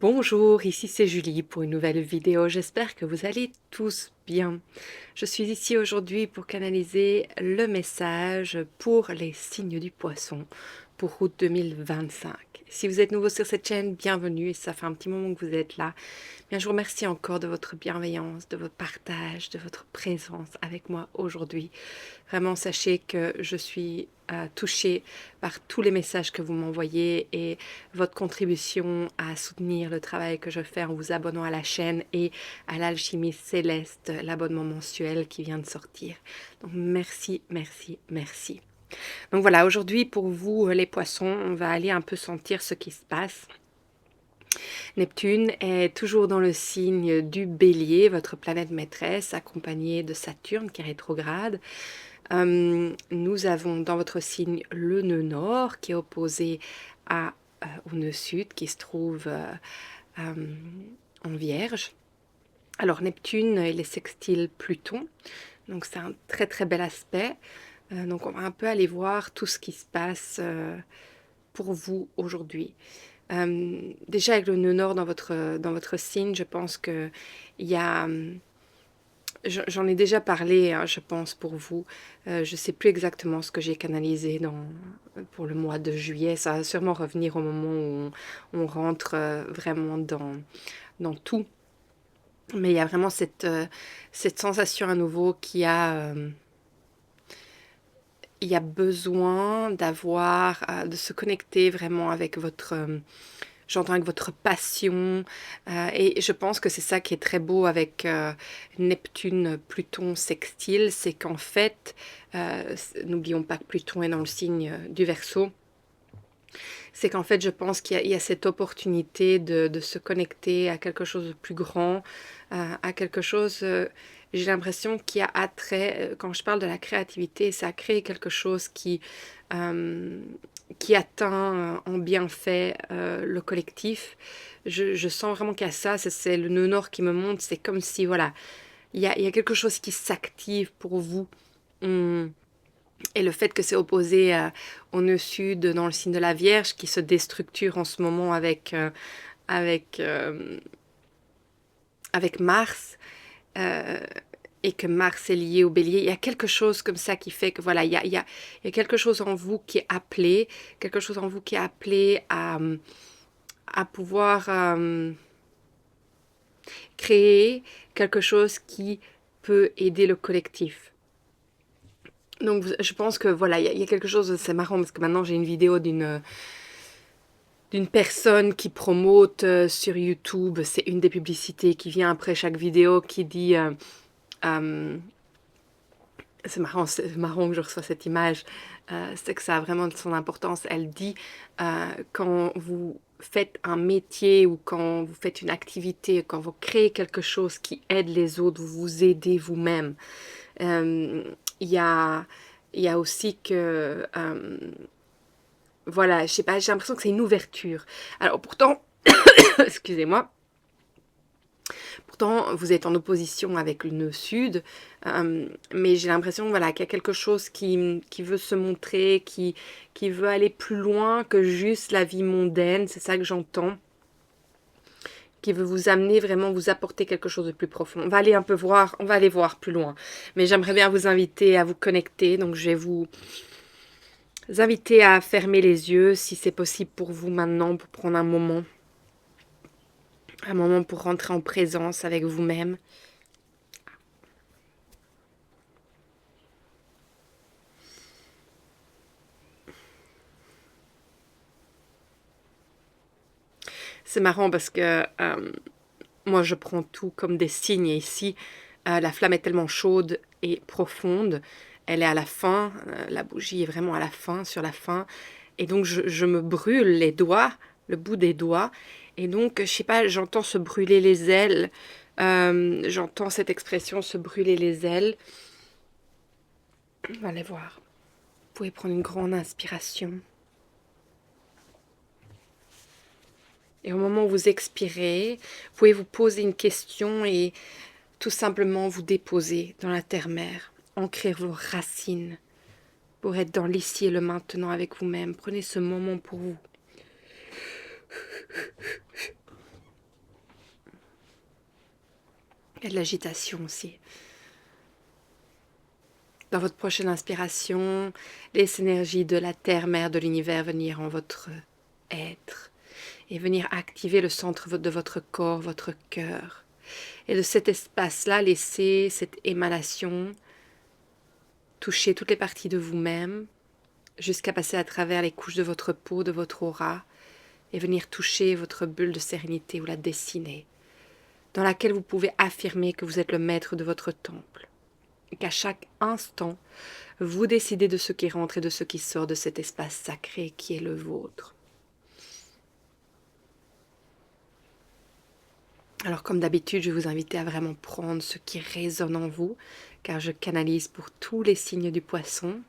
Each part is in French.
Bonjour, ici c'est Julie pour une nouvelle vidéo. J'espère que vous allez tous bien. Je suis ici aujourd'hui pour canaliser le message pour les signes du poisson pour août 2025. Si vous êtes nouveau sur cette chaîne, bienvenue et ça fait un petit moment que vous êtes là. Bien, je vous remercie encore de votre bienveillance, de votre partage, de votre présence avec moi aujourd'hui. Vraiment, sachez que je suis touchée par tous les messages que vous m'envoyez et votre contribution à soutenir le travail que je fais en vous abonnant à la chaîne et à l'Alchimie Céleste, l'abonnement mensuel qui vient de sortir. Donc merci, merci, merci. Donc voilà, aujourd'hui pour vous les poissons, on va aller un peu sentir ce qui se passe. Neptune est toujours dans le signe du Bélier, votre planète maîtresse, accompagnée de Saturne qui est rétrograde. Nous avons dans votre signe le nœud nord qui est opposé au nœud sud qui se trouve en Vierge. Alors Neptune, il est sextile Pluton, donc c'est un très très bel aspect. Donc on va un peu aller voir tout ce qui se passe pour vous aujourd'hui. Déjà avec le nœud nord dans votre signe, je pense qu'il y a... J'en ai déjà parlé, hein, je pense, pour vous. Je ne sais plus exactement ce que j'ai canalisé pour le mois de juillet. Ça va sûrement revenir au moment où on rentre vraiment dans tout. Mais il y a vraiment cette sensation à nouveau il y a besoin de se connecter vraiment avec j'entends avec votre passion, et je pense que c'est ça qui est très beau avec Neptune, Pluton sextile, c'est qu'en fait, n'oublions pas que Pluton est dans le signe du Verseau, c'est qu'en fait je pense qu'il y a cette opportunité de se connecter à quelque chose de plus grand, à quelque chose, j'ai l'impression qu'il y a attrait, quand je parle de la créativité, ça crée quelque chose qui atteint en bienfait le collectif. Je sens vraiment qu'il y a ça, c'est le nœud nord qui me montre, c'est comme si, voilà, il y a quelque chose qui s'active pour vous. Et le fait que c'est opposé au nœud sud dans le signe de la Vierge qui se déstructure en ce moment avec, euh, avec Mars, euh, et que Mars est lié au Bélier, il y a quelque chose comme ça qui fait que voilà, il y a quelque chose en vous qui est appelé, quelque chose en vous qui est appelé à pouvoir créer quelque chose qui peut aider le collectif. Donc je pense que voilà, il y a quelque chose, c'est marrant parce que maintenant j'ai une vidéo d'une personne qui promote sur YouTube, c'est une des publicités qui vient après chaque vidéo qui dit c'est marrant que je reçois cette image, c'est que ça a vraiment de son importance. Elle dit quand vous faites un métier ou quand vous faites une activité, quand vous créez quelque chose qui aide les autres, vous vous aidez vous-même. Il y a, il y a aussi que voilà, je sais pas, j'ai l'impression que c'est une ouverture. Alors pourtant, excusez-moi, pourtant vous êtes en opposition avec le nœud sud, mais j'ai l'impression voilà, qu'il y a quelque chose qui veut se montrer, qui veut aller plus loin que juste la vie mondaine, c'est ça que j'entends, qui veut vous amener vraiment, vous apporter quelque chose de plus profond. On va aller un peu voir, on va aller voir plus loin, mais j'aimerais bien vous inviter à vous connecter, donc je vais vous inviter à fermer les yeux si c'est possible pour vous maintenant, pour prendre un moment pour rentrer en présence avec vous-même. C'est marrant parce que moi je prends tout comme des signes et ici la flamme est tellement chaude et profonde, elle est à la fin, la bougie est vraiment à la fin, sur la fin, et donc je me brûle les doigts, le bout des doigts, et donc je sais pas, j'entends se brûler les ailes, j'entends cette expression se brûler les ailes. On va aller voir. Vous pouvez prendre une grande inspiration. Et au moment où vous expirez, vous pouvez vous poser une question et tout simplement vous déposer dans la terre-mère. Ancrer vos racines pour être dans l'ici et le maintenant avec vous-même. Prenez ce moment pour vous. Il y a de l'agitation aussi. Dans votre prochaine inspiration, laissez l'énergie de la terre-mère de l'univers venir en votre être et venir activer le centre de votre corps, votre cœur. Et de cet espace-là, laissez cette émanation toucher toutes les parties de vous-même jusqu'à passer à travers les couches de votre peau, de votre aura et venir toucher votre bulle de sérénité ou la dessiner, dans laquelle vous pouvez affirmer que vous êtes le maître de votre temple et qu'à chaque instant, vous décidez de ce qui rentre et de ce qui sort de cet espace sacré qui est le vôtre. Alors comme d'habitude, je vais vous inviter à vraiment prendre ce qui résonne en vous, car je canalise pour tous les signes du poisson.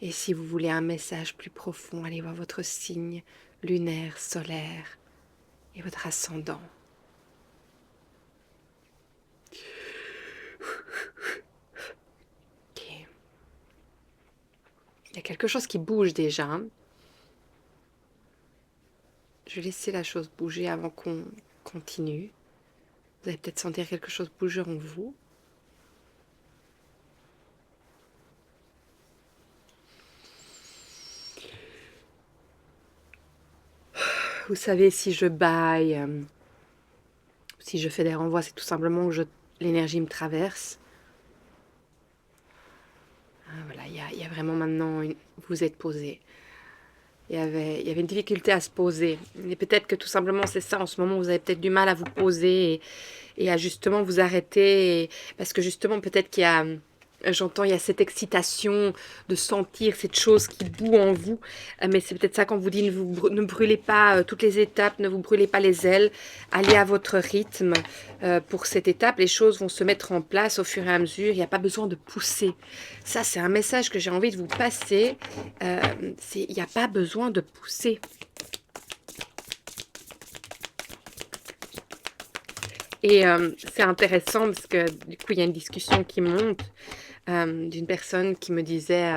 Et si vous voulez un message plus profond, allez voir votre signe lunaire, solaire et votre ascendant. Ok. Il y a quelque chose qui bouge déjà. Je vais laisser la chose bouger avant qu'on continue. Vous allez peut-être sentir quelque chose bouger en vous. Vous savez, si je bâille, si je fais des renvois, c'est tout simplement que l'énergie me traverse. Voilà, il y a vraiment maintenant, vous êtes posé. Il y avait une difficulté à se poser. Et peut-être que tout simplement c'est ça, en ce moment vous avez peut-être du mal à vous poser et à justement vous arrêter. Parce que justement peut-être qu'il y a, j'entends, il y a cette excitation de sentir cette chose qui bout en vous. Mais c'est peut-être ça qu'on vous dit, ne brûlez pas toutes les étapes, ne vous brûlez pas les ailes. Allez à votre rythme pour cette étape. Les choses vont se mettre en place au fur et à mesure. Il n'y a pas besoin de pousser. Ça, c'est un message que j'ai envie de vous passer. Il n'y a pas besoin de pousser. Et c'est intéressant parce que du coup, il y a une discussion qui monte d'une personne qui me disait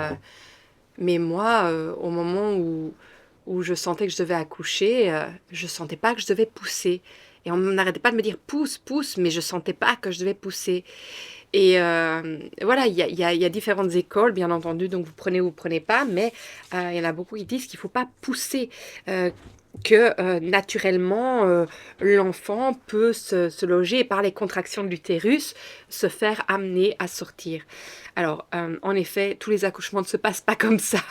mais moi, au moment où je sentais que je devais accoucher, je sentais pas que je devais pousser. Et on n'arrêtait pas de me dire pousse, pousse, mais je sentais pas que je devais pousser. Et voilà, il y a différentes écoles, bien entendu, donc vous prenez ou vous prenez pas, mais il y en a beaucoup qui disent qu'il ne faut pas pousser, que naturellement, l'enfant peut se loger et par les contractions de l'utérus, se faire amener à sortir. Alors, en effet, tous les accouchements ne se passent pas comme ça.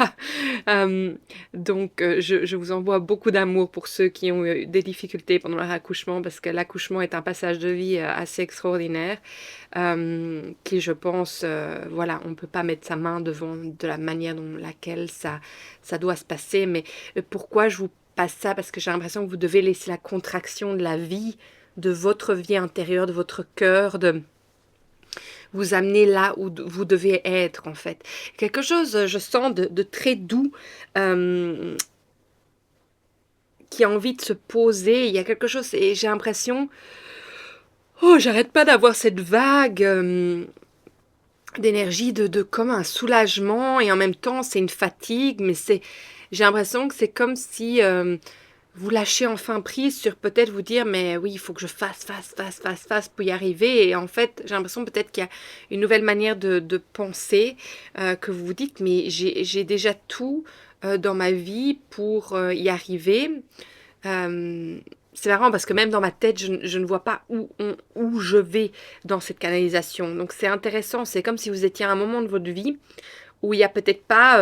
Donc, je vous envoie beaucoup d'amour pour ceux qui ont eu des difficultés pendant leur accouchement, parce que l'accouchement est un passage de vie assez extraordinaire, qui, je pense, voilà, on ne peut pas mettre sa main devant de la manière dont laquelle ça doit se passer. Mais pourquoi je vous passe ça? Parce que j'ai l'impression que vous devez laisser la contraction de la vie, de votre vie intérieure, de votre cœur, de vous amener là où vous devez être, en fait. Quelque chose, je sens, de très doux, qui a envie de se poser. Il y a quelque chose, et j'ai l'impression, oh, j'arrête pas d'avoir cette vague d'énergie, de comme un soulagement, et en même temps, c'est une fatigue, mais j'ai l'impression que c'est comme si vous lâchez enfin prise sur peut-être vous dire, mais oui, il faut que je fasse pour y arriver. Et en fait, j'ai l'impression peut-être qu'il y a une nouvelle manière de penser, que vous vous dites, mais j'ai déjà tout dans ma vie pour y arriver. C'est marrant parce que même dans ma tête, je ne vois pas où je vais dans cette canalisation. Donc c'est intéressant, c'est comme si vous étiez à un moment de votre vie où il n'y a peut-être pas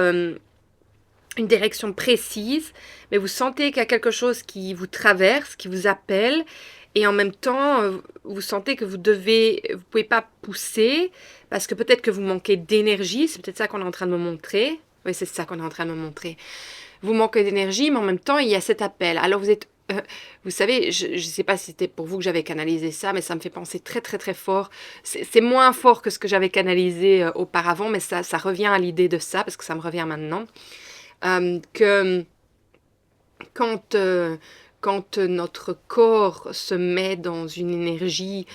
une direction précise, mais vous sentez qu'il y a quelque chose qui vous traverse, qui vous appelle, et en même temps, vous sentez que vous pouvez pas pousser, parce que peut-être que vous manquez d'énergie, c'est peut-être ça qu'on est en train de me montrer. Oui, c'est ça qu'on est en train de me montrer. Vous manquez d'énergie, mais en même temps, il y a cet appel. Alors vous savez, je ne sais pas si c'était pour vous que j'avais canalisé ça, mais ça me fait penser très très très fort. C'est moins fort que ce que j'avais canalisé auparavant, mais ça revient à l'idée de ça, parce que ça me revient maintenant. Que quand notre corps se met dans une énergie,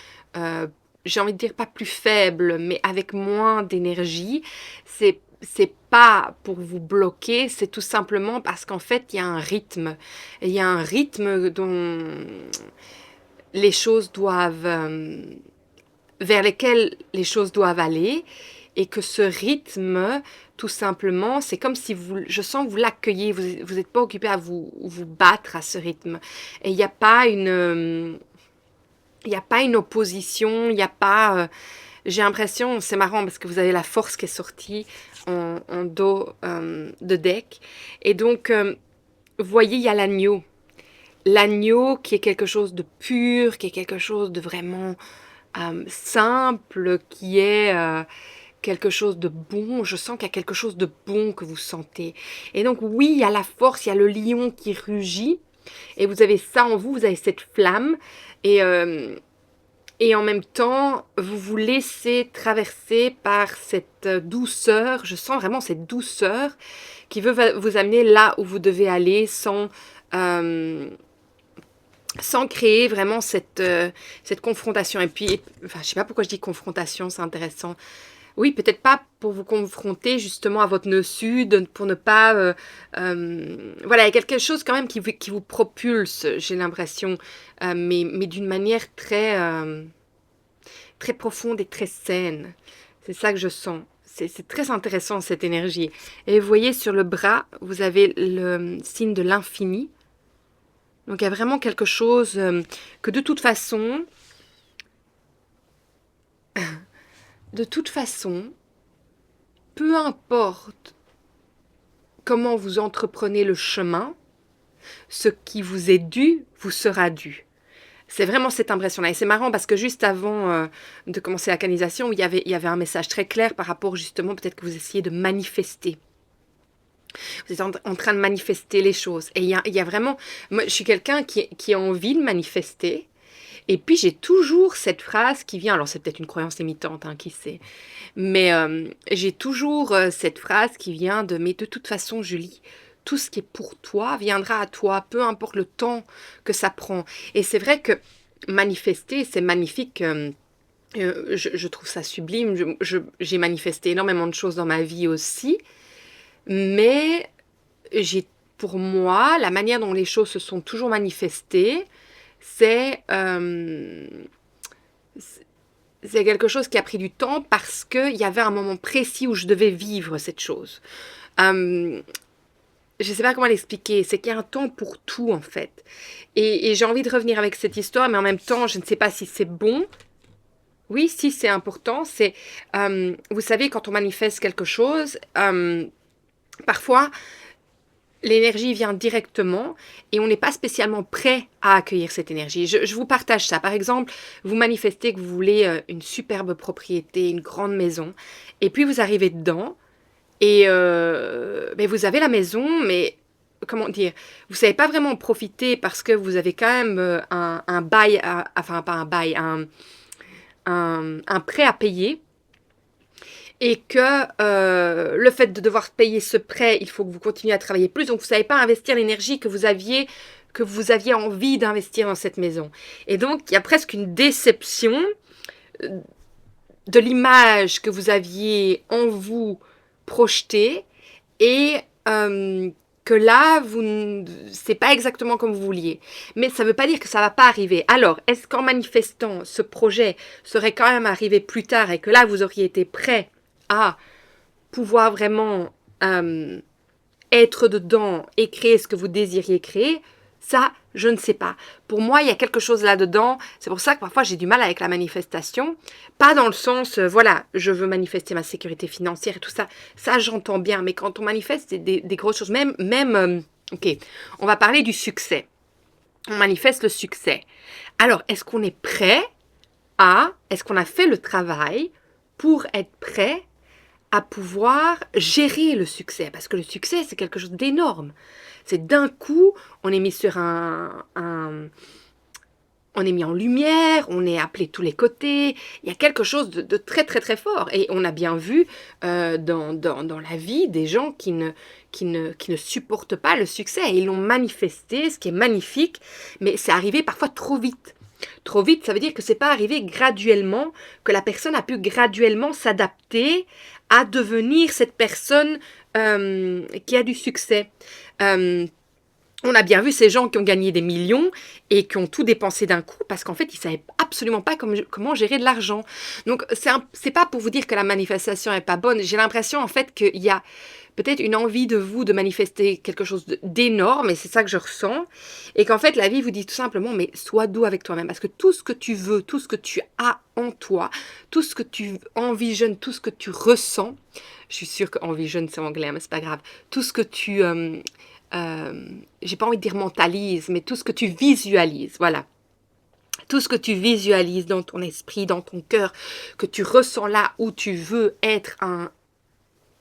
j'ai envie de dire pas plus faible, mais avec moins d'énergie, c'est c'est pas pour vous bloquer, c'est tout simplement parce qu'en fait, il y a un rythme. Et il y a un rythme dont les choses doivent, vers lesquels les choses doivent aller, et que ce rythme, tout simplement, c'est comme si vous, je sens que vous l'accueillez, vous n'êtes pas occupé à vous battre à ce rythme. Et il n'y a pas il n'y a pas une opposition, il n'y a pas... j'ai l'impression, c'est marrant parce que vous avez la force qui est sortie en dos de deck. Et donc, vous voyez, il y a l'agneau. L'agneau qui est quelque chose de pur, qui est quelque chose de vraiment simple, qui est quelque chose de bon. Je sens qu'il y a quelque chose de bon que vous sentez. Et donc, oui, il y a la force, il y a le lion qui rugit. Et vous avez ça en vous, vous avez cette flamme. Et... et en même temps, vous vous laissez traverser par cette douceur. Je sens vraiment cette douceur qui veut vous amener là où vous devez aller sans créer vraiment cette confrontation. Et puis, enfin, je sais pas pourquoi je dis confrontation, c'est intéressant. Oui, peut-être pas pour vous confronter justement à votre nœud sud, pour ne pas... voilà, il y a quelque chose quand même qui vous propulse, j'ai l'impression, mais d'une manière très profonde et très saine. C'est ça que je sens. C'est très intéressant cette énergie. Et vous voyez sur le bras, vous avez le signe de l'infini. Donc il y a vraiment quelque chose que de toute façon, peu importe comment vous entreprenez le chemin, ce qui vous est dû vous sera dû. C'est vraiment cette impression-là. Et c'est marrant parce que juste avant de commencer la canalisation, il y avait un message très clair par rapport justement, peut-être que vous essayez de manifester. Vous êtes en train de manifester les choses. Et il y a vraiment... Moi, je suis quelqu'un qui a envie de manifester. Et puis, j'ai toujours cette phrase qui vient... Alors, c'est peut-être une croyance limitante, hein, qui sait. Mais j'ai toujours cette phrase qui vient de... Mais de toute façon, Julie, tout ce qui est pour toi viendra à toi, peu importe le temps que ça prend. Et c'est vrai que manifester, c'est magnifique. Je trouve ça sublime. J'ai manifesté énormément de choses dans ma vie aussi. Mais pour moi, la manière dont les choses se sont toujours manifestées, c'est quelque chose qui a pris du temps parce qu'il y avait un moment précis où je devais vivre cette chose. Je ne sais pas comment l'expliquer, c'est qu'il y a un temps pour tout en fait. Et j'ai envie de revenir avec cette histoire, mais en même temps, je ne sais pas si c'est bon. Oui, si c'est important, c'est, vous savez, quand on manifeste quelque chose, parfois, l'énergie vient directement et on n'est pas spécialement prêt à accueillir cette énergie. Je vous partage ça. Par exemple, vous manifestez que vous voulez une superbe propriété, une grande maison, et puis vous arrivez dedans et ben vous avez la maison, mais comment dire, vous ne savez pas vraiment en profiter parce que vous avez quand même un bail, enfin pas un bail, un prêt à payer. Et que le fait de devoir payer ce prêt, il faut que vous continuiez à travailler plus. Donc, vous ne savez pas investir l'énergie que vous aviez envie d'investir dans cette maison. Et donc, il y a presque une déception de l'image que vous aviez en vous projetée et que là, c'est pas exactement comme vous vouliez. Mais ça ne veut pas dire que ça ne va pas arriver. Alors, est-ce qu'en manifestant, ce projet serait quand même arrivé plus tard et que là, vous auriez été prêt à pouvoir vraiment être dedans et créer ce que vous désiriez créer, ça, je ne sais pas. Pour moi, il y a quelque chose là-dedans. C'est pour ça que parfois, j'ai du mal avec la manifestation. Pas dans le sens, voilà, je veux manifester ma sécurité financière et tout ça. Ça, j'entends bien. Mais quand on manifeste des grosses choses, ok, on va parler du succès. On manifeste le succès. Alors, est-ce qu'on est prêt est-ce qu'on a fait le travail pour être prêt à pouvoir gérer le succès? Parce que le succès, c'est quelque chose d'énorme. C'est d'un coup, on est mis sur on est mis en lumière, on est appelé de tous les côtés. Il y a quelque chose de très, très, très fort. Et on a bien vu dans la vie des gens qui ne supportent pas le succès. Et ils l'ont manifesté, ce qui est magnifique, mais c'est arrivé parfois trop vite. Trop vite, ça veut dire que c'est pas arrivé graduellement, que la personne a pu graduellement s'adapter à devenir cette personne qui a du succès. On a bien vu ces gens qui ont gagné des millions et qui ont tout dépensé d'un coup parce qu'en fait, ils ne savaient absolument pas comment gérer de l'argent. Donc, c'est pas pour vous dire que la manifestation n'est pas bonne. J'ai l'impression en fait qu'il y a peut-être une envie de vous de manifester quelque chose d'énorme, et c'est ça que je ressens. Et qu'en fait, la vie vous dit tout simplement, mais sois doux avec toi-même. Parce que tout ce que tu veux, tout ce que tu as en toi, tout ce que tu envisionnes, tout ce que tu ressens, je suis sûre que envisionne c'est anglais, mais c'est pas grave, tout ce que tu... j'ai pas envie de dire mentalise, mais tout ce que tu visualises, voilà. Tout ce que tu visualises dans ton esprit, dans ton cœur, que tu ressens là où tu veux être à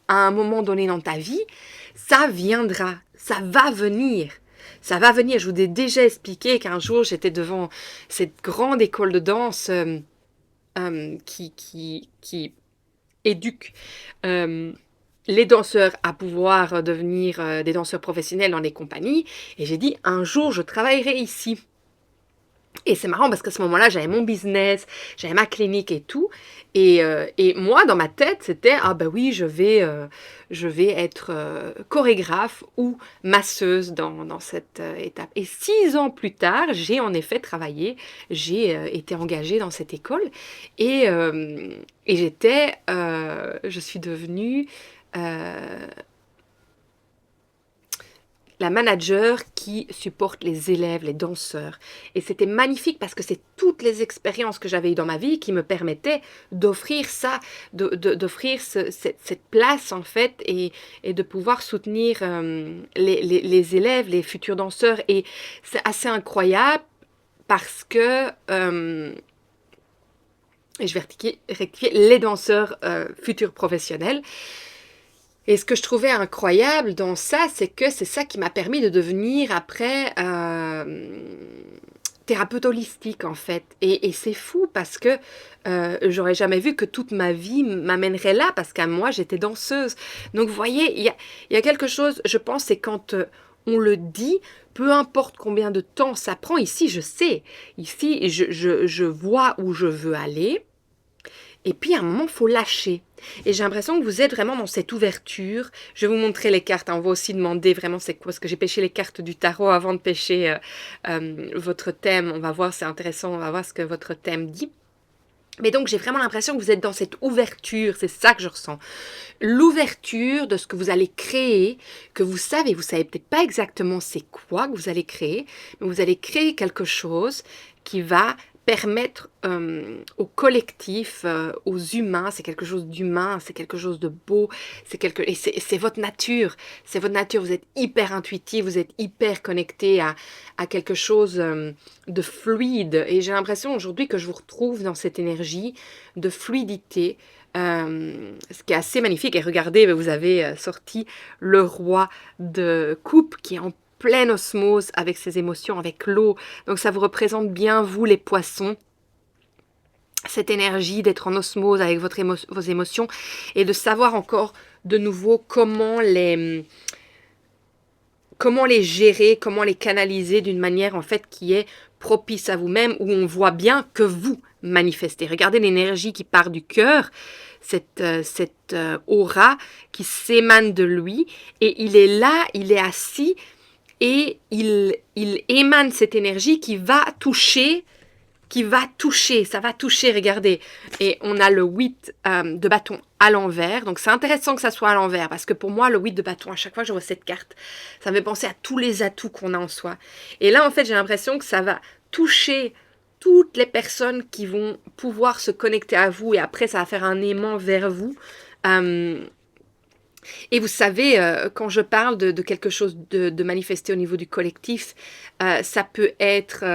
un moment donné dans ta vie, ça viendra, ça va venir. Ça va venir. Je vous ai déjà expliqué qu'un jour, j'étais devant cette grande école de danse qui éduque les danseurs à pouvoir devenir des danseurs professionnels dans les compagnies. Et j'ai dit, un jour, je travaillerai ici. Et c'est marrant parce qu'à ce moment-là, j'avais mon business, j'avais ma clinique et tout. Et moi, dans ma tête, c'était, ah ben oui, je vais être chorégraphe ou masseuse dans cette étape. Et 6 ans plus tard, j'ai en effet travaillé, j'ai été engagée dans cette école. Et je suis devenue la manager qui supporte les élèves, les danseurs. Et c'était magnifique parce que c'est toutes les expériences que j'avais eues dans ma vie qui me permettaient d'offrir ça, d'offrir cette place en fait et de pouvoir soutenir les élèves, les futurs danseurs. Et c'est assez incroyable parce que... et je vais rectifier les danseurs futurs professionnels. Et ce que je trouvais incroyable dans ça, c'est que c'est ça qui m'a permis de devenir après thérapeute holistique en fait. Et c'est fou parce que j'aurais jamais vu que toute ma vie m'amènerait là parce qu'à moi j'étais danseuse. Donc vous voyez, il y a quelque chose, je pense, c'est quand on le dit, peu importe combien de temps ça prend, ici je sais, ici je vois où je veux aller. Et puis, à un moment, il faut lâcher. Et j'ai l'impression que vous êtes vraiment dans cette ouverture. Je vais vous montrer les cartes. On va aussi demander vraiment c'est quoi. Parce que j'ai pêché les cartes du tarot avant de pêcher votre thème. On va voir, c'est intéressant. On va voir ce que votre thème dit. Mais donc, j'ai vraiment l'impression que vous êtes dans cette ouverture. C'est ça que je ressens. L'ouverture de ce que vous allez créer, que vous savez peut-être pas exactement c'est quoi que vous allez créer, mais vous allez créer quelque chose qui va permettre au collectif, aux humains, c'est quelque chose d'humain, c'est quelque chose de beau, et c'est votre nature, vous êtes hyper intuitif, vous êtes hyper connecté à quelque chose de fluide, et j'ai l'impression aujourd'hui que je vous retrouve dans cette énergie de fluidité, ce qui est assez magnifique. Et regardez, vous avez sorti le roi de coupe qui est en pleine osmose avec ses émotions, avec l'eau. Donc ça vous représente bien, vous les poissons, cette énergie d'être en osmose avec vos émotions et de savoir encore de nouveau comment les gérer, comment les canaliser d'une manière en fait qui est propice à vous-même, où on voit bien que vous manifestez. Regardez l'énergie qui part du cœur, cette aura qui s'émane de lui, et il est là, il est assis, et il émane cette énergie qui va toucher, ça va toucher, regardez. Et on a le 8 de bâton à l'envers, donc c'est intéressant que ça soit à l'envers, parce que pour moi, le 8 de bâton, à chaque fois que je vois cette carte, ça me fait penser à tous les atouts qu'on a en soi. Et là, en fait, j'ai l'impression que ça va toucher toutes les personnes qui vont pouvoir se connecter à vous, et après, ça va faire un aimant vers vous. Et vous savez, quand je parle de quelque chose de manifesté au niveau du collectif, ça peut être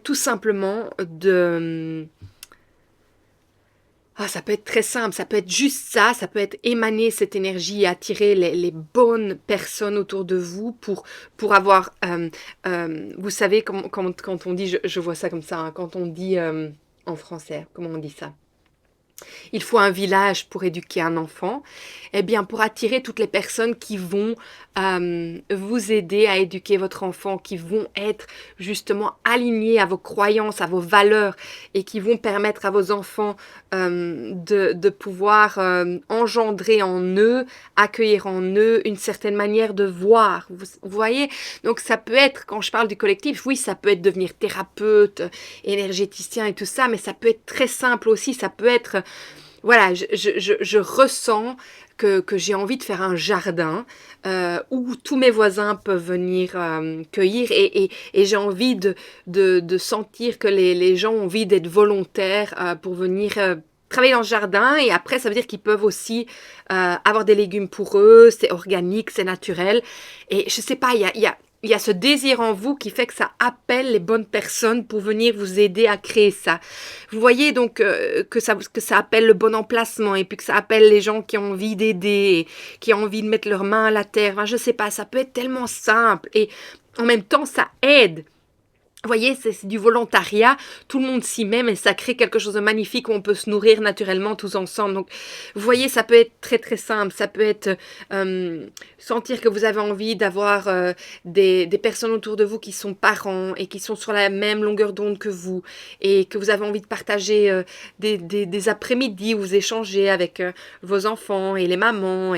tout simplement ça peut être très simple, ça peut être juste ça peut être émaner cette énergie et attirer les bonnes personnes autour de vous pour avoir, vous savez, quand on dit, je vois ça comme ça, hein, quand on dit en français, comment on dit ça? il faut un village pour éduquer un enfant, eh bien pour attirer toutes les personnes qui vont vous aider à éduquer votre enfant, qui vont être justement alignées à vos croyances, à vos valeurs et qui vont permettre à vos enfants de pouvoir engendrer en eux, accueillir en eux une certaine manière de voir. Vous voyez? Donc ça peut être, quand je parle du collectif, oui, ça peut être devenir thérapeute, énergéticien et tout ça, mais ça peut être très simple aussi, ça peut être voilà, je ressens que j'ai envie de faire un jardin où tous mes voisins peuvent venir cueillir et j'ai envie de sentir que les gens ont envie d'être volontaires pour venir travailler dans ce jardin et après ça veut dire qu'ils peuvent aussi avoir des légumes pour eux, c'est organique, c'est naturel et je sais pas, il y a ce désir en vous qui fait que ça appelle les bonnes personnes pour venir vous aider à créer ça. Vous voyez donc que ça appelle le bon emplacement et puis que ça appelle les gens qui ont envie d'aider, qui ont envie de mettre leurs mains à la terre. Enfin, je sais pas, ça peut être tellement simple et en même temps ça aide. Vous voyez, c'est du volontariat, tout le monde s'y met, mais ça crée quelque chose de magnifique où on peut se nourrir naturellement tous ensemble. Donc, vous voyez, ça peut être très très simple, ça peut être sentir que vous avez envie d'avoir des personnes autour de vous qui sont parents et qui sont sur la même longueur d'onde que vous et que vous avez envie de partager des après-midi où vous échangez avec vos enfants et les mamans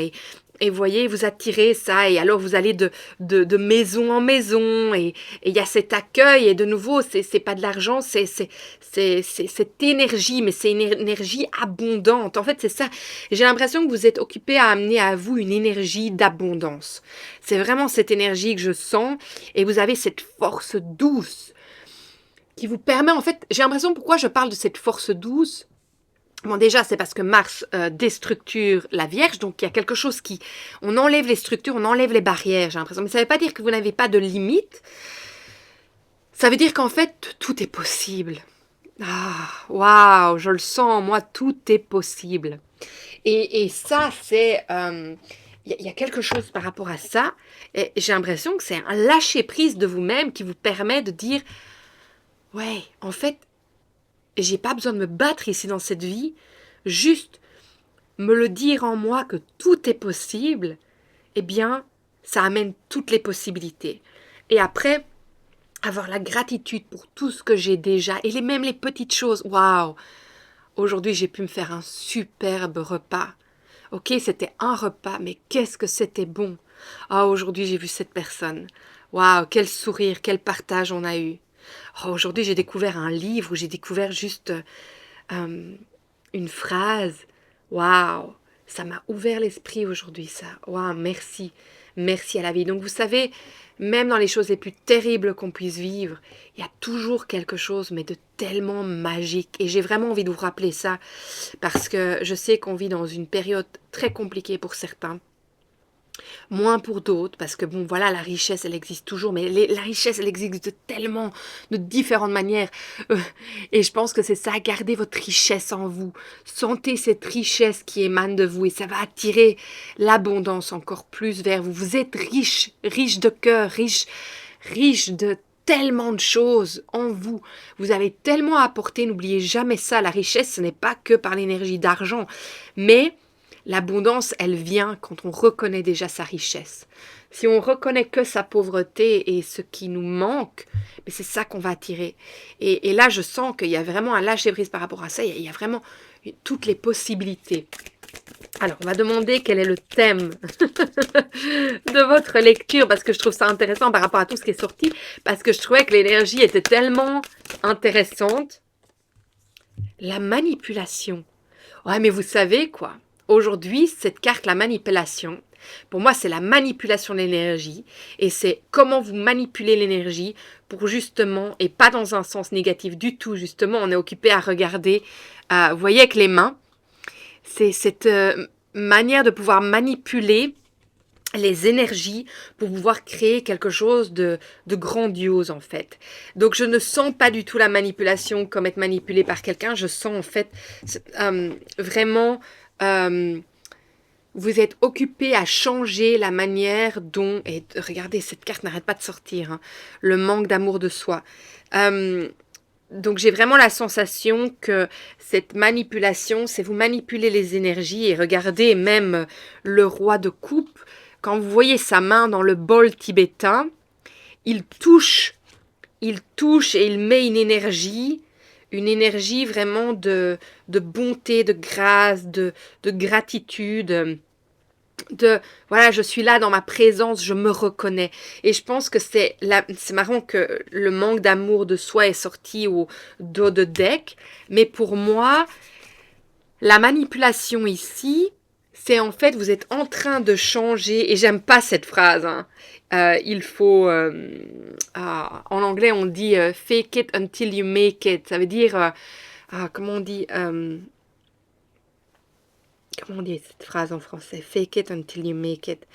et vous voyez, vous attirez ça et alors vous allez de maison en maison et il y a cet accueil et de nouveau, c'est pas de l'argent, c'est cette énergie, mais c'est une énergie abondante. En fait, c'est ça. J'ai l'impression que vous êtes occupé à amener à vous une énergie d'abondance. C'est vraiment cette énergie que je sens et vous avez cette force douce qui vous permet, en fait, j'ai l'impression pourquoi je parle de cette force douce. Bon, déjà, c'est parce que Mars déstructure la Vierge, donc il y a quelque chose qui... On enlève les structures, on enlève les barrières, j'ai l'impression. Mais ça ne veut pas dire que vous n'avez pas de limites. Ça veut dire qu'en fait, tout est possible. Ah, waouh, je le sens, moi, tout est possible. Et ça, c'est... Il y a quelque chose par rapport à ça. Et j'ai l'impression que c'est un lâcher-prise de vous-même qui vous permet de dire, ouais, en fait, j'ai pas besoin de me battre ici dans cette vie, juste me le dire en moi que tout est possible, eh bien, ça amène toutes les possibilités. Et après, avoir la gratitude pour tout ce que j'ai déjà, et même les petites choses. Waouh! Aujourd'hui, j'ai pu me faire un superbe repas. Ok, c'était un repas, mais qu'est-ce que c'était bon! Ah, aujourd'hui, j'ai vu cette personne. Waouh, quel sourire, quel partage on a eu. Oh, aujourd'hui, j'ai découvert un livre où j'ai découvert juste une phrase. Waouh, ça m'a ouvert l'esprit aujourd'hui, ça. Waouh, merci. Merci à la vie. Donc, vous savez, même dans les choses les plus terribles qu'on puisse vivre, il y a toujours quelque chose, mais de tellement magique. Et j'ai vraiment envie de vous rappeler ça, parce que je sais qu'on vit dans une période très compliquée pour certains. Moins pour d'autres, parce que bon, voilà, la richesse, elle existe toujours, mais la richesse, elle existe de tellement, de différentes manières. Euh, et je pense que c'est ça, gardez votre richesse en vous. Sentez cette richesse qui émane de vous et ça va attirer l'abondance encore plus vers vous. Vous êtes riche, riche de cœur, riche de tellement de choses en vous. Vous avez tellement à apporter, n'oubliez jamais ça. La richesse, ce n'est pas que par l'énergie d'argent, mais l'abondance, elle vient quand on reconnaît déjà sa richesse. Si on reconnaît que sa pauvreté et ce qui nous manque, mais c'est ça qu'on va attirer. Et là, je sens qu'il y a vraiment un lâcher-prise par rapport à ça. Il y a vraiment toutes les possibilités. Alors, on va demander quel est le thème de votre lecture, parce que je trouve ça intéressant par rapport à tout ce qui est sorti, parce que je trouvais que l'énergie était tellement intéressante. La manipulation. Ouais, mais vous savez quoi? Aujourd'hui, cette carte, la manipulation, pour moi, c'est la manipulation de l'énergie et c'est comment vous manipulez l'énergie pour justement, et pas dans un sens négatif du tout, justement, on est occupé à regarder, vous voyez, avec les mains, c'est cette manière de pouvoir manipuler les énergies pour pouvoir créer quelque chose de grandiose en fait. Donc je ne sens pas du tout la manipulation comme être manipulé par quelqu'un, je sens en fait vraiment vous êtes occupé à changer la manière dont, et regardez cette carte n'arrête pas de sortir, hein, le manque d'amour de soi. donc j'ai vraiment la sensation que cette manipulation, c'est vous manipuler les énergies. Et regardez même le roi de coupe, quand vous voyez sa main dans le bol tibétain, il touche et il met une énergie vraiment de bonté, de grâce, de gratitude, voilà, je suis là dans ma présence, je me reconnais. Et je pense que c'est marrant que le manque d'amour de soi est sorti au dos de deck, mais pour moi, la manipulation ici, c'est en fait, vous êtes en train de changer, et j'aime pas cette phrase, hein. Il faut, en anglais on dit fake it until you make it, ça veut dire, comment on dit, comment on dit cette phrase en français? Fake it until you make it.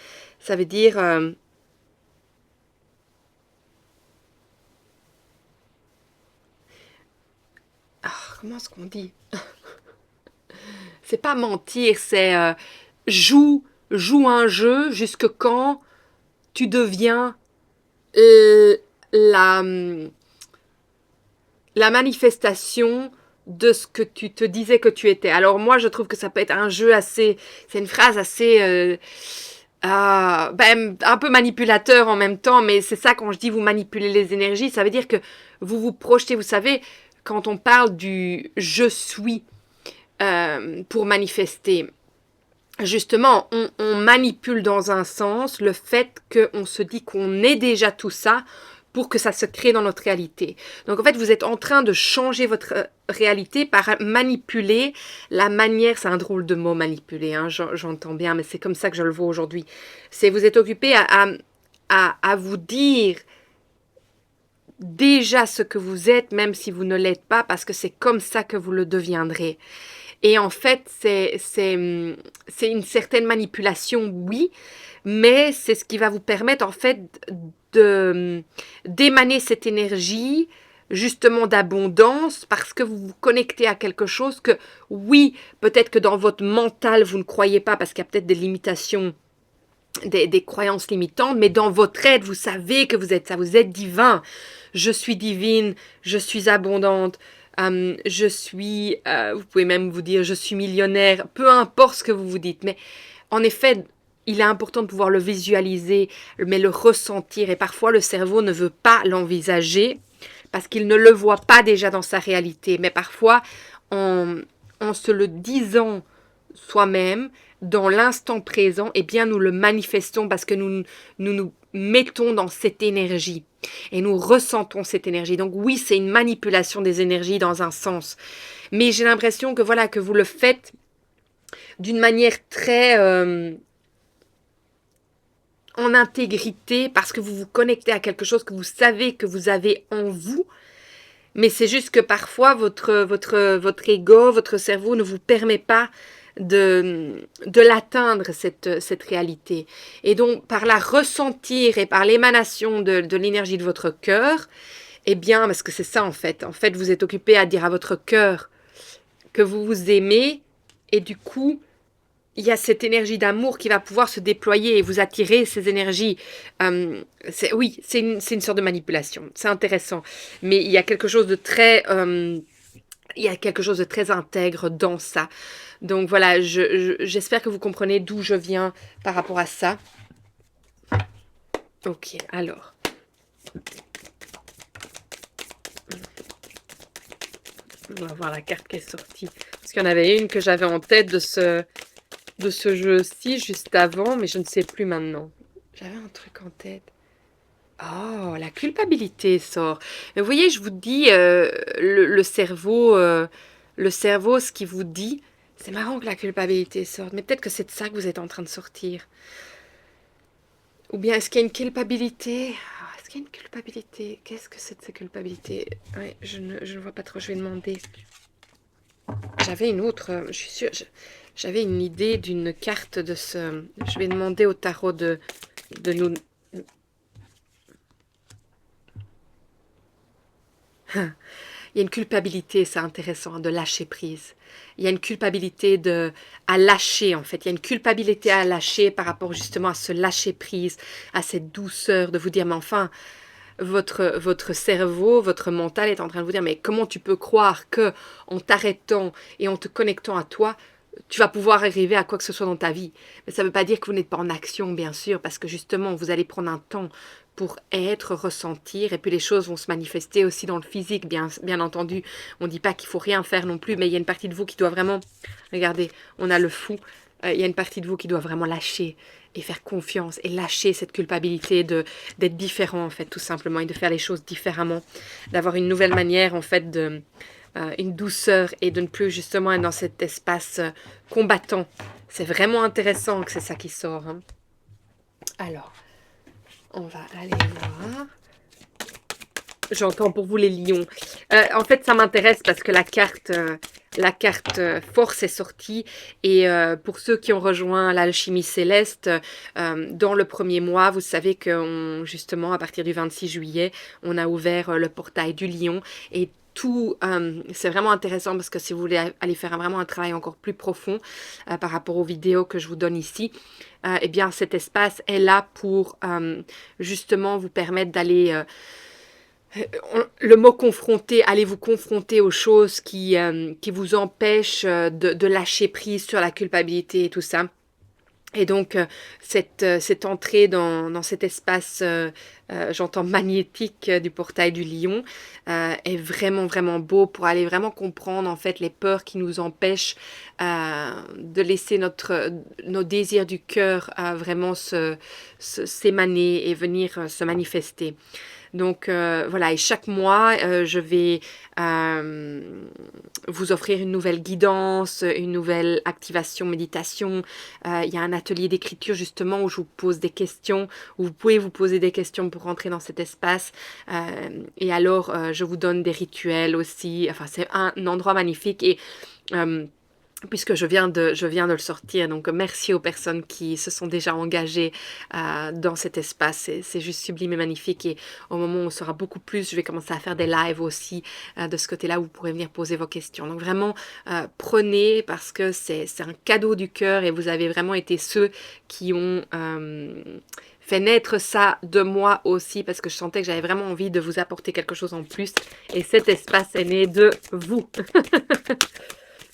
Ça veut dire... comment est-ce qu'on dit? C'est pas mentir, c'est joue un jeu jusque quand tu deviens la manifestation de ce que tu te disais que tu étais. Alors moi, je trouve que ça peut être un jeu assez... C'est une phrase assez... un peu manipulateur en même temps, mais c'est ça quand je dis vous manipulez les énergies, ça veut dire que vous vous projetez, vous savez, quand on parle du « je suis » pour manifester, justement, on manipule dans un sens le fait qu'on se dit qu'on est déjà tout ça pour que ça se crée dans notre réalité. Donc en fait, vous êtes en train de changer votre réalité par manipuler la manière, c'est un drôle de mot manipuler, hein, j'entends bien, mais c'est comme ça que je le vois aujourd'hui. C'est vous êtes occupé à vous dire déjà ce que vous êtes, même si vous ne l'êtes pas, parce que c'est comme ça que vous le deviendrez. Et en fait, c'est une certaine manipulation, oui, mais c'est ce qui va vous permettre en fait d'émaner cette énergie justement d'abondance parce que vous vous connectez à quelque chose que, oui, peut-être que dans votre mental, vous ne croyez pas parce qu'il y a peut-être des limitations, des croyances limitantes, mais dans votre être, vous savez que vous êtes ça, vous êtes divin. Je suis divine, je suis abondante, je suis, vous pouvez même vous dire, je suis millionnaire, peu importe ce que vous vous dites, mais en effet, il est important de pouvoir le visualiser, mais le ressentir, et parfois le cerveau ne veut pas l'envisager, parce qu'il ne le voit pas déjà dans sa réalité, mais parfois, en se le disant soi-même, dans l'instant présent, eh bien nous le manifestons parce que nous mettons dans cette énergie et nous ressentons cette énergie. Donc oui, c'est une manipulation des énergies dans un sens, mais j'ai l'impression que voilà, que vous le faites d'une manière très en intégrité parce que vous vous connectez à quelque chose que vous savez que vous avez en vous. Mais c'est juste que parfois, votre ego, votre cerveau ne vous permet pas de l'atteindre, cette réalité. Et donc, par la ressentir et par l'émanation de l'énergie de votre cœur, eh bien, parce que c'est ça en fait. En fait, vous êtes occupé à dire à votre cœur que vous vous aimez et du coup, il y a cette énergie d'amour qui va pouvoir se déployer et vous attirer ces énergies. Oui, c'est une sorte de manipulation. C'est intéressant. Mais il y a quelque chose de très... intègre dans ça. Donc voilà, j'espère que vous comprenez d'où je viens par rapport à ça. Ok, alors. On va voir la carte qui est sortie. Parce qu'il y en avait une que j'avais en tête de ce jeu-ci juste avant, mais je ne sais plus maintenant. J'avais un truc en tête. Oh, la culpabilité sort. Vous voyez, je vous dis, le cerveau, ce qui vous dit, c'est marrant que la culpabilité sorte, mais peut-être que c'est de ça que vous êtes en train de sortir. Ou bien, est-ce qu'il y a une culpabilité? Est-ce qu'il y a une culpabilité? Qu'est-ce que c'est de cette culpabilité? Ouais, je ne vois pas trop, je vais demander. J'avais une autre, je suis sûre, j'avais une idée d'une carte de ce... Je vais demander au tarot de nous... Il y a une culpabilité, c'est intéressant, de lâcher prise. Il y a une culpabilité à lâcher, en fait. Il y a une culpabilité à lâcher par rapport justement à ce lâcher prise, à cette douceur de vous dire, mais enfin, votre cerveau, votre mental est en train de vous dire, mais comment tu peux croire que en t'arrêtant et en te connectant à toi, tu vas pouvoir arriver à quoi que ce soit dans ta vie. Mais ça ne veut pas dire que vous n'êtes pas en action, bien sûr, parce que justement, vous allez prendre un temps pour être, ressentir, et puis les choses vont se manifester aussi dans le physique, bien entendu. On ne dit pas qu'il faut rien faire non plus, mais il y a une partie de vous qui doit vraiment, regardez, on a le fou, il y a une partie de vous qui doit vraiment lâcher et faire confiance et lâcher cette culpabilité d'être différent, en fait, tout simplement, et de faire les choses différemment, d'avoir une nouvelle manière, en fait, une douceur et de ne plus justement être dans cet espace combattant. C'est vraiment intéressant que c'est ça qui sort. Hein. Alors, on va aller voir. J'entends pour vous les lions. En fait, ça m'intéresse parce que la carte force est sortie. Et pour ceux qui ont rejoint l'alchimie céleste, dans le premier mois, vous savez que justement, à partir du 26 juillet, on a ouvert le portail du lion. Et tout, c'est vraiment intéressant parce que si vous voulez aller faire vraiment un travail encore plus profond par rapport aux vidéos que je vous donne ici, eh bien cet espace est là pour justement vous permettre d'aller... le mot confronter, allez vous confronter aux choses qui vous empêchent de lâcher prise sur la culpabilité et tout ça. Et donc, cette entrée dans cet espace, j'entends magnétique du portail du lion, est vraiment, vraiment beau pour aller vraiment comprendre en fait les peurs qui nous empêchent de laisser nos désirs du cœur vraiment s'émaner et venir se manifester. Donc voilà, et chaque mois, je vais vous offrir une nouvelle guidance, une nouvelle activation, méditation. Il y a un atelier d'écriture justement où je vous pose des questions, où vous pouvez vous poser des questions pour rentrer dans cet espace. Et alors, je vous donne des rituels aussi. Enfin, c'est un endroit magnifique et... puisque je viens de le sortir, donc merci aux personnes qui se sont déjà engagées dans cet espace, c'est juste sublime et magnifique, et au moment où on saura beaucoup plus, je vais commencer à faire des lives aussi de ce côté-là où vous pourrez venir poser vos questions. Donc vraiment, prenez parce que c'est un cadeau du cœur et vous avez vraiment été ceux qui ont... fait naître ça de moi aussi parce que je sentais que j'avais vraiment envie de vous apporter quelque chose en plus et cet espace est né de vous.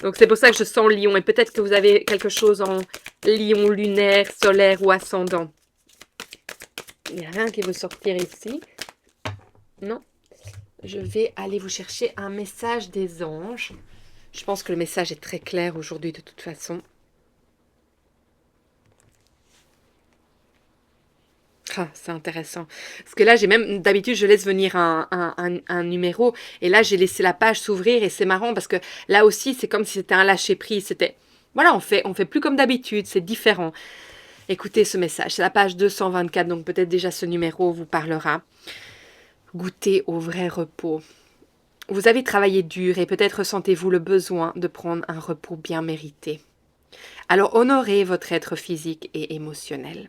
Donc c'est pour ça que je sens lion. Et peut-être que vous avez quelque chose en lion lunaire, solaire ou ascendant. Il n'y a rien qui veut sortir ici. Non. Je vais aller vous chercher un message des anges. Je pense que le message est très clair aujourd'hui de toute façon. Ah, c'est intéressant. Parce que là, d'habitude, je laisse venir un numéro. Et là, j'ai laissé la page s'ouvrir. Et c'est marrant parce que là aussi, c'est comme si c'était un lâcher-prise. Voilà, on fait plus comme d'habitude. C'est différent. Écoutez ce message. C'est la page 224. Donc peut-être déjà ce numéro vous parlera. Goûtez au vrai repos. Vous avez travaillé dur et peut-être ressentez-vous le besoin de prendre un repos bien mérité. Alors honorez votre être physique et émotionnel.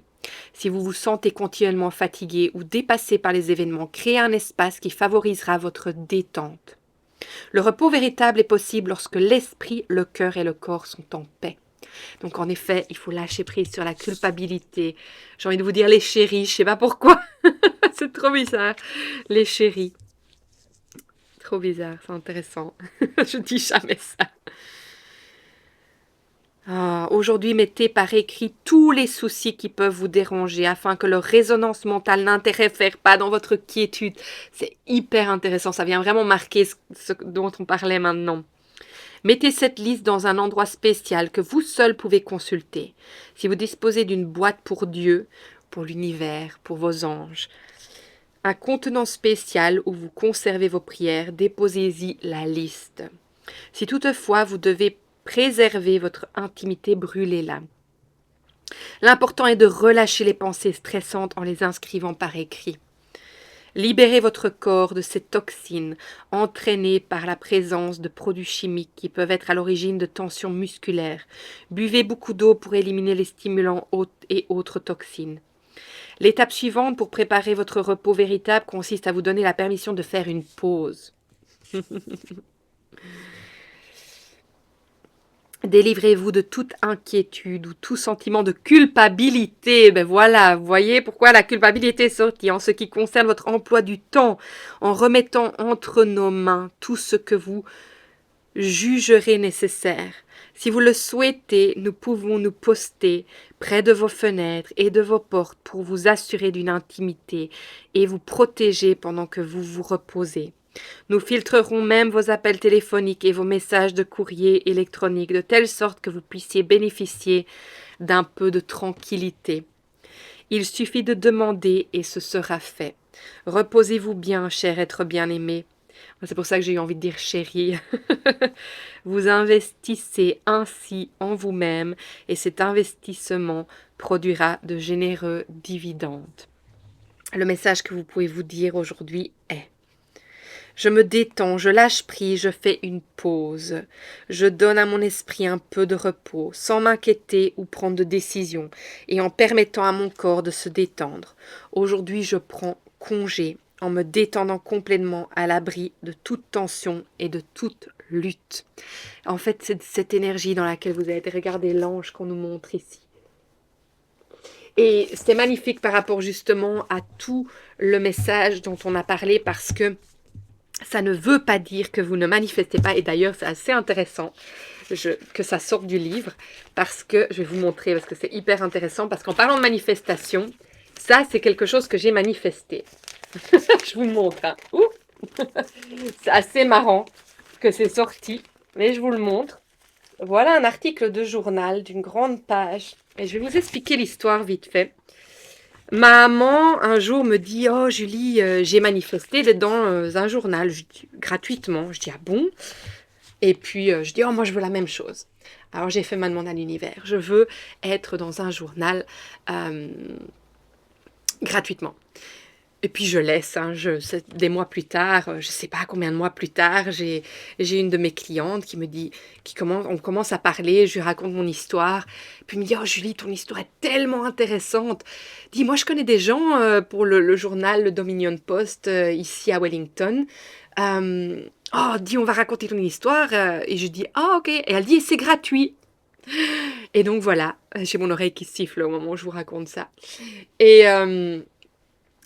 Si vous vous sentez continuellement fatigué ou dépassé par les événements, créez un espace qui favorisera votre détente. Le repos véritable est possible lorsque l'esprit, le cœur et le corps sont en paix. Donc en effet, il faut lâcher prise sur la culpabilité. J'ai envie de vous dire les chéris, je sais pas pourquoi. C'est trop bizarre. Les chéris. Trop bizarre, c'est intéressant. Je dis jamais ça. Aujourd'hui, mettez par écrit tous les soucis qui peuvent vous déranger afin que leur résonance mentale n'interfère pas dans votre quiétude. C'est hyper intéressant, ça vient vraiment marquer ce dont on parlait maintenant. Mettez cette liste dans un endroit spécial que vous seul pouvez consulter. Si vous disposez d'une boîte pour Dieu, pour l'univers, pour vos anges, un contenant spécial où vous conservez vos prières, déposez-y la liste. Si toutefois vous devez préserver votre intimité, brûlez-la. L'important est de relâcher les pensées stressantes en les inscrivant par écrit. Libérez votre corps de ces toxines entraînées par la présence de produits chimiques qui peuvent être à l'origine de tensions musculaires. Buvez beaucoup d'eau pour éliminer les stimulants et autres toxines. L'étape suivante pour préparer votre repos véritable consiste à vous donner la permission de faire une pause. Délivrez-vous de toute inquiétude ou tout sentiment de culpabilité. Ben voilà, vous voyez pourquoi la culpabilité est sortie en ce qui concerne votre emploi du temps, en remettant entre nos mains tout ce que vous jugerez nécessaire. Si vous le souhaitez, nous pouvons nous poster près de vos fenêtres et de vos portes pour vous assurer d'une intimité et vous protéger pendant que vous vous reposez. Nous filtrerons même vos appels téléphoniques et vos messages de courrier électronique de telle sorte que vous puissiez bénéficier d'un peu de tranquillité. Il suffit de demander et ce sera fait. Reposez-vous bien, cher être bien-aimé. C'est pour ça que j'ai eu envie de dire chérie. Vous investissez ainsi en vous-même et cet investissement produira de généreux dividendes. Le message que vous pouvez vous dire aujourd'hui est: je me détends, je lâche prise, je fais une pause. Je donne à mon esprit un peu de repos, sans m'inquiéter ou prendre de décision, et en permettant à mon corps de se détendre. Aujourd'hui, je prends congé, en me détendant complètement à l'abri de toute tension et de toute lutte. En fait, c'est cette énergie dans laquelle vous avez regardé l'ange qu'on nous montre ici. Et c'était magnifique par rapport justement à tout le message dont on a parlé, parce que ça ne veut pas dire que vous ne manifestez pas. Et d'ailleurs, c'est assez intéressant que ça sorte du livre, parce que, je vais vous montrer, parce que c'est hyper intéressant, parce qu'en parlant de manifestation, ça, c'est quelque chose que j'ai manifesté. Je vous montre. Hein. C'est assez marrant que c'est sorti, mais je vous le montre. Voilà un article de journal d'une grande page. Et je vais vous expliquer l'histoire vite fait. Ma maman, un jour, me dit: oh, Julie, j'ai manifesté dans un journal gratuitement. Je dis: ah bon? Et puis, je dis: oh, moi, je veux la même chose. Alors, j'ai fait ma demande à l'univers. Je veux être dans un journal gratuitement. Et puis je laisse, hein, des mois plus tard, je ne sais pas combien de mois plus tard, j'ai une de mes clientes qui me dit, on commence à parler, je lui raconte mon histoire, puis elle me dit: oh Julie, ton histoire est tellement intéressante. Dis, moi je connais des gens pour le journal, le Dominion Post, ici à Wellington. Oh, dis, on va raconter ton histoire. Et je dis: ah ok. Et elle dit: c'est gratuit. Et donc voilà, j'ai mon oreille qui siffle au moment où je vous raconte ça.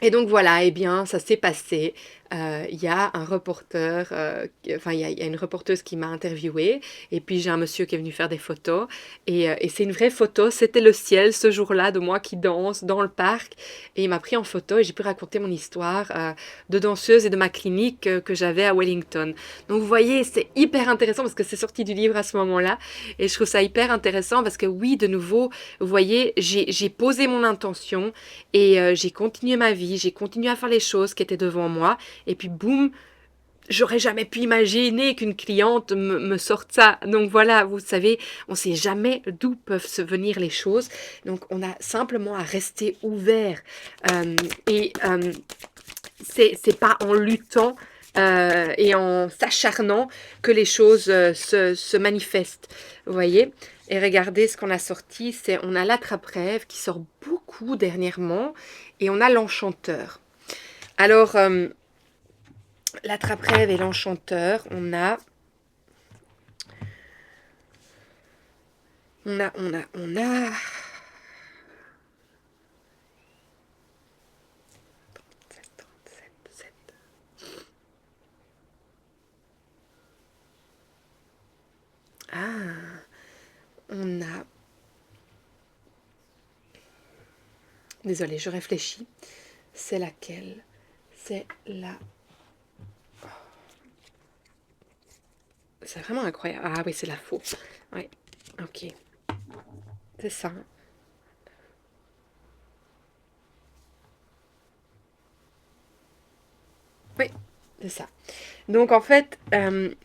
Et donc voilà, eh bien, ça s'est passé. Il y a un reporter, enfin, il y a une reporteuse qui m'a interviewée, et puis j'ai un monsieur qui est venu faire des photos, et c'est une vraie photo, c'était le ciel ce jour-là de moi qui danse dans le parc, et il m'a pris en photo, et j'ai pu raconter mon histoire de danseuse et de ma clinique que j'avais à Wellington. Donc vous voyez, c'est hyper intéressant, parce que c'est sorti du livre à ce moment-là, et je trouve ça hyper intéressant, parce que oui, de nouveau, vous voyez, j'ai posé mon intention, et j'ai continué ma vie, j'ai continué à faire les choses qui étaient devant moi. Et puis boum, j'aurais jamais pu imaginer qu'une cliente me sorte ça. Donc voilà, vous savez, on ne sait jamais d'où peuvent se venir les choses. Donc on a simplement à rester ouvert. C'est pas en luttant et en s'acharnant que les choses se manifestent. Vous voyez? Et regardez ce qu'on a sorti, on a l'attrape-rêve qui sort beaucoup dernièrement, et on a l'enchanteur. Alors, l'attrape-rêve et l'enchanteur, on a 37. Ah, on a... Désolée, je réfléchis. C'est laquelle? C'est la... C'est vraiment incroyable. Ah oui, c'est la faux. Oui, ok. C'est ça. Oui, c'est ça. Donc en fait,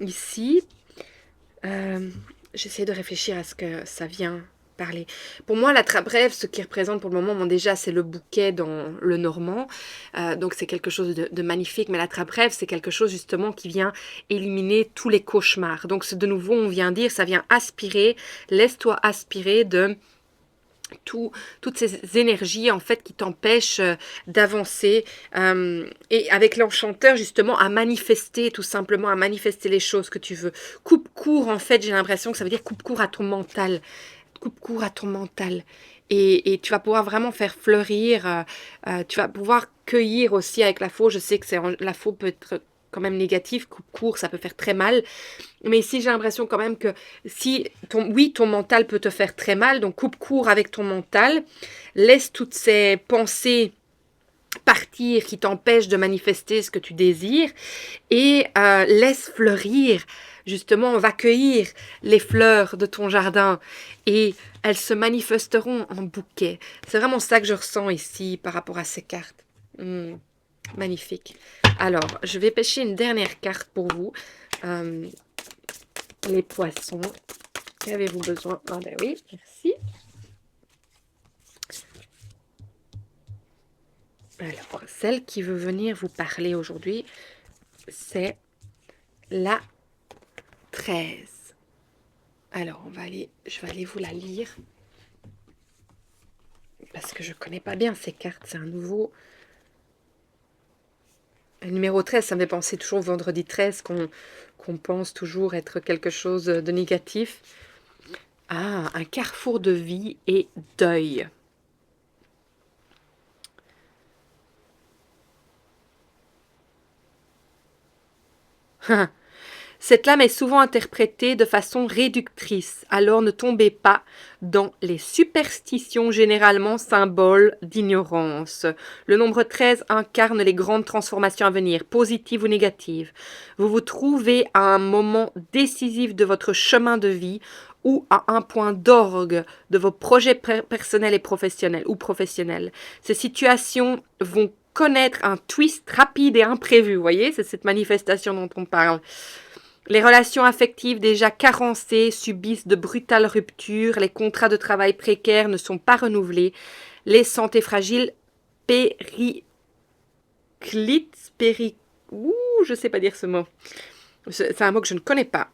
ici, j'essaie de réfléchir à ce que ça vient parler. Pour moi, l'attrape-rêve, ce qui représente pour le moment, bon, déjà, c'est le bouquet dans le normand. Donc c'est quelque chose de magnifique. Mais l'attrape-rêve, c'est quelque chose justement qui vient éliminer tous les cauchemars. Donc de nouveau, on vient dire, ça vient aspirer, laisse-toi aspirer de toutes ces énergies en fait qui t'empêchent d'avancer et avec l'enchanteur justement à manifester, tout simplement à manifester les choses que tu veux. Coupe court en fait, j'ai l'impression que ça veut dire coupe court à ton mental, coupe court à ton mental. Et tu vas pouvoir vraiment faire fleurir, tu vas pouvoir cueillir aussi avec la faux. Je sais que la faux peut être quand même négatif, coupe court, ça peut faire très mal. Mais ici, j'ai l'impression quand même que si oui, ton mental peut te faire très mal, donc coupe court avec ton mental, laisse toutes ces pensées partir qui t'empêchent de manifester ce que tu désires et laisse fleurir. Justement, on va cueillir les fleurs de ton jardin et elles se manifesteront en bouquet. C'est vraiment ça que je ressens ici par rapport à ces cartes. Magnifique. Alors, je vais pêcher une dernière carte pour vous. Les poissons. Qu'avez-vous besoin? Ah ben oui, merci. Alors, celle qui veut venir vous parler aujourd'hui, c'est la 13. Alors, je vais aller vous la lire. Parce que je ne connais pas bien ces cartes, c'est un nouveau... Le numéro 13, ça me fait penser toujours au vendredi 13, qu'on pense toujours être quelque chose de négatif. Ah, un carrefour de vie et deuil. Cette lame est souvent interprétée de façon réductrice, alors ne tombez pas dans les superstitions généralement symboles d'ignorance. Le nombre 13 incarne les grandes transformations à venir, positives ou négatives. Vous vous trouvez à un moment décisif de votre chemin de vie ou à un point d'orgue de vos projets personnels et professionnels. Ces situations vont connaître un twist rapide et imprévu, vous voyez, c'est cette manifestation dont on parle. Les relations affectives déjà carencées subissent de brutales ruptures, les contrats de travail précaires ne sont pas renouvelés, les santé fragiles je sais pas dire ce mot. C'est un mot que je ne connais pas.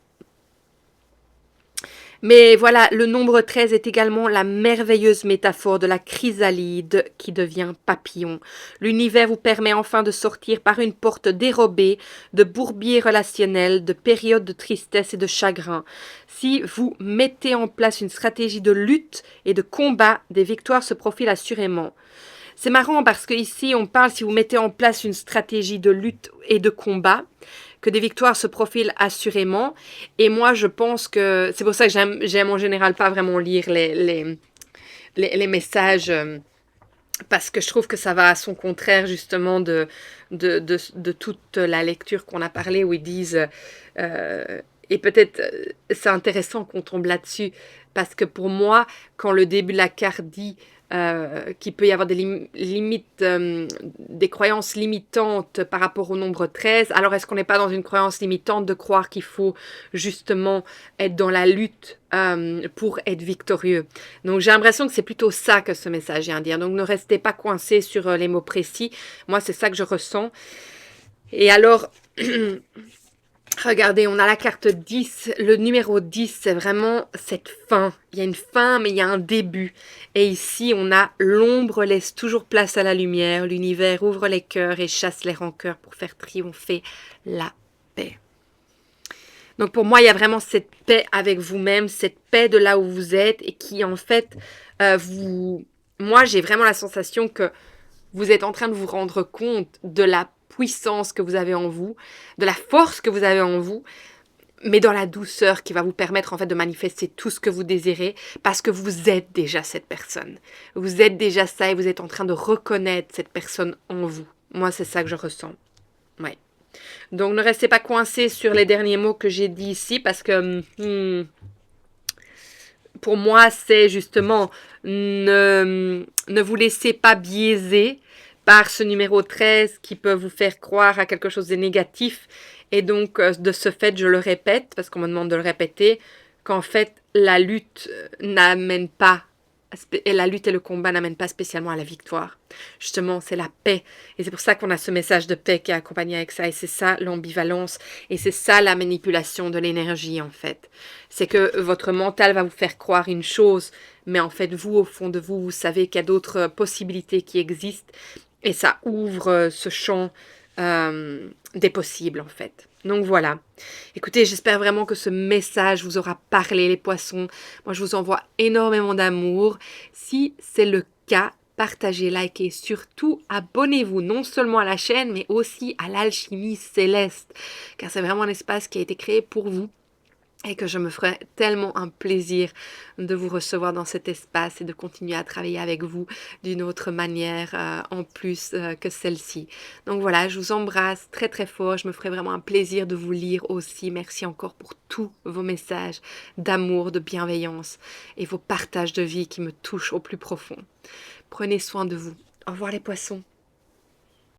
Mais voilà, le nombre 13 est également la merveilleuse métaphore de la chrysalide qui devient papillon. L'univers vous permet enfin de sortir par une porte dérobée de bourbiers relationnels, de périodes de tristesse et de chagrin. Si vous mettez en place une stratégie de lutte et de combat, des victoires se profilent assurément. C'est marrant parce que ici on parle si vous mettez en place une stratégie de lutte et de combat, que des victoires se profilent assurément. Et moi, je pense que c'est pour ça que j'aime en général pas vraiment lire les messages parce que je trouve que ça va à son contraire justement de toute la lecture qu'on a parlé où ils disent et peut-être c'est intéressant qu'on tombe là-dessus parce que pour moi, quand le début de la carte dit qu'il peut y avoir des limites, des croyances limitantes par rapport au nombre 13. Alors, est-ce qu'on n'est pas dans une croyance limitante de croire qu'il faut justement être dans la lutte pour être victorieux? Donc, j'ai l'impression que c'est plutôt ça que ce message vient dire. Donc, ne restez pas coincés sur les mots précis. Moi, c'est ça que je ressens. Et alors... Regardez, on a la carte 10. Le numéro 10, c'est vraiment cette fin. Il y a une fin, mais il y a un début. Et ici, on a l'ombre laisse toujours place à la lumière. L'univers ouvre les cœurs et chasse les rancœurs pour faire triompher la paix. Donc pour moi, il y a vraiment cette paix avec vous-même, cette paix de là où vous êtes et qui, en fait, moi, j'ai vraiment la sensation que vous êtes en train de vous rendre compte de la puissance que vous avez en vous, de la force que vous avez en vous, mais dans la douceur qui va vous permettre en fait de manifester tout ce que vous désirez parce que vous êtes déjà cette personne. Vous êtes déjà ça et vous êtes en train de reconnaître cette personne en vous. Moi, c'est ça que je ressens. Ouais. Donc, ne restez pas coincés sur les derniers mots que j'ai dit ici parce que pour moi, c'est justement ne vous laissez pas biaiser par ce numéro 13 qui peut vous faire croire à quelque chose de négatif. Et donc, de ce fait, je le répète, parce qu'on me demande de le répéter, qu'en fait, la lutte n'amène pas et la lutte et le combat n'amènent pas spécialement à la victoire. Justement, c'est la paix. Et c'est pour ça qu'on a ce message de paix qui est accompagné avec ça. Et c'est ça l'ambivalence. Et c'est ça la manipulation de l'énergie, en fait. C'est que votre mental va vous faire croire une chose, mais en fait, vous, au fond de vous, vous savez qu'il y a d'autres possibilités qui existent. Et ça ouvre ce champ des possibles, en fait. Donc voilà. Écoutez, j'espère vraiment que ce message vous aura parlé, les poissons. Moi, je vous envoie énormément d'amour. Si c'est le cas, partagez, likez, surtout abonnez-vous non seulement à la chaîne, mais aussi à l'Alchimie Céleste, car c'est vraiment un espace qui a été créé pour vous et que je me ferai tellement un plaisir de vous recevoir dans cet espace et de continuer à travailler avec vous d'une autre manière en plus que celle-ci. Donc voilà, je vous embrasse très très fort, je me ferai vraiment un plaisir de vous lire aussi. Merci encore pour tous vos messages d'amour, de bienveillance et vos partages de vie qui me touchent au plus profond. Prenez soin de vous. Au revoir les poissons.